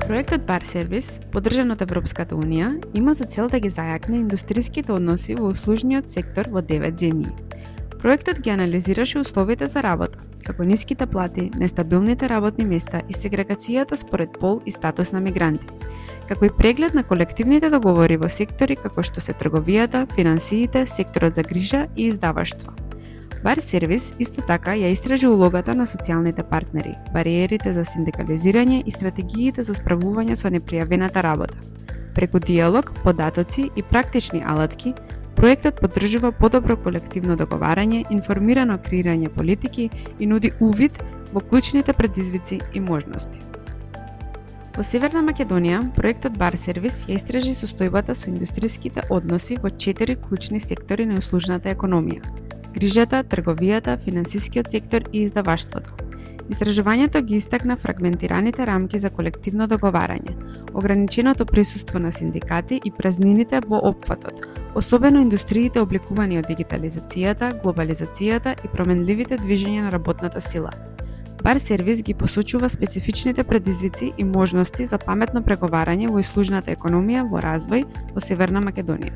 Проектот Бар Сервис, поддржан од Европската Унија, има за цел да ги зајакне индустриските односи во услужниот сектор во 9 земји. Проектот ги анализираше условите за работа, како ниските плати, нестабилните работни места и сегрегацијата според пол и статус на мигранти, како и преглед на колективните договори во сектори како што се трговијата, финансиите, секторот за грижа и издаваштво. Бар Сервис исто така ја истражи улогата на социјалните партнери, бариерите за синдикализирање и стратегиите за справување со непријавената работа. Преку диалог, податоци и практични алатки, проектот поддржува подобро колективно договарање, информирано креирање политики и нуди увид во клучните предизвици и можности. Во Северна Македонија, проектот Бар Сервис ја истражи состојбата со индустриските односи во 4 клучни сектори на услужната економија: грижата, трговијата, финансискиот сектор и издаваштвото. Истражувањето ги истакна фрагментираните рамки за колективно договарање, ограниченото присуство на синдикати и празнините во опфатот, особено индустриите обликувани од дигитализацијата, глобализацијата и променливите движења на работната сила. Бар Сервис ги посочува специфичните предизвици и можности за паметно преговарање во услужната економија во развој во Северна Македонија.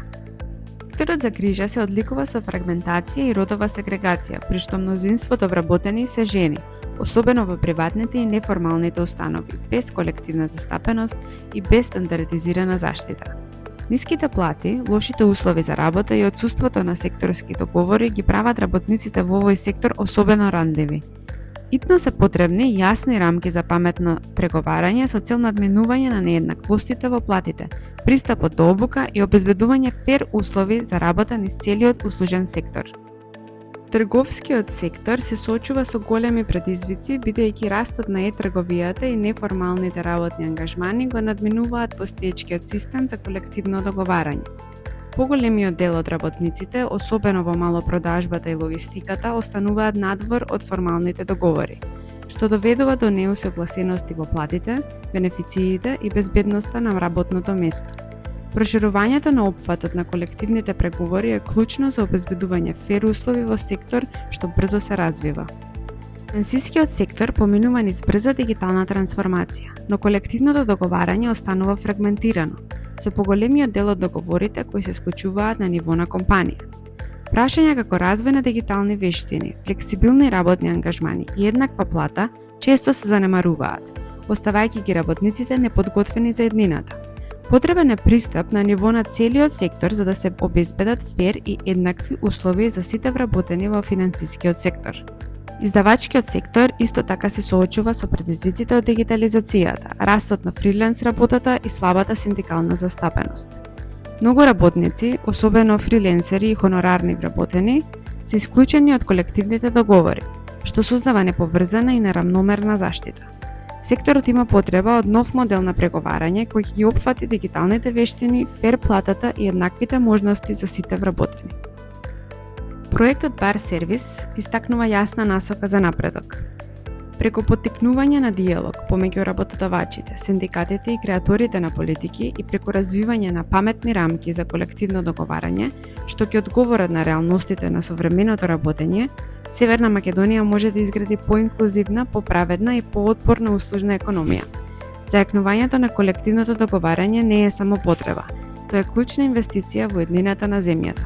Секторот за грижа се одликува со фрагментација и родова сегрегација, при што мнозинството вработени се жени, особено во приватните и неформалните установи, без колективна застапеност и без стандардизирана заштита. Ниските плати, лошите услови за работа и отсуството на секторски договори ги прават работниците во овој сектор особено рандливи. Итно се потребни јасни рамки за паметно преговарање со цел надминување на нееднаквостите во платите, пристапот до обука и обезбедување фер услови за работа низ целиот услужен сектор. Трговскиот сектор се соочува со големи предизвици, бидејќи растот на трговијата и неформалните работни ангажмани го надминуваат постоечкиот систем за колективно договарање. Поголемиот дел од работниците, особено во малопродажбата и логистиката, остануваат надвор од формалните договори, што доведува до неусогласености во платите, бенефициите и безбедноста на работното место. Проширувањето на опфатот на колективните преговори е клучно за обезбедување фер услови во сектор што брзо се развива. Финансискиот сектор поминува низ брза дигитална трансформација, но колективното договарање останува фрагментирано, со поголемиот дел од договорите кои се склучуваат на ниво на компанија. Прашања како развој на дигитални вештини, флексибилни работни ангажмани и еднаква плата често се занемаруваат, оставајќи ги работниците неподготвени за еднината. Потребен е пристап на ниво на целиот сектор за да се обезбедат фер и еднакви услови за сите вработени во финансискиот сектор. Издавачкиот сектор исто така се соочува со предизвиците од дигитализацијата, растот на фриленс работата и слабата синдикална застапеност. Многу работници, особено фриленсери и хонорарни вработени, се исклучени од колективните договори, што создава неповрзана и неравномерна заштита. Секторот има потреба од нов модел на преговарање кој ќе ги опфати дигиталните вештини, фер платата и еднаквите можности за сите вработени. Проектот Бар Сервис истакнува јасна насока за напредок. Преку поттикнување на диалог помеѓу работодавачите, синдикатите и креаторите на политики и преку развивање на паметни рамки за колективно договарање, што ќе одговорат на реалностите на современото работење, Северна Македонија може да изгради поинклузивна, поправедна и поотпорна услужна економија. Зајакнувањето на колективното договарање не е само потреба, тоа е клучна инвестиција во еднината на земјата.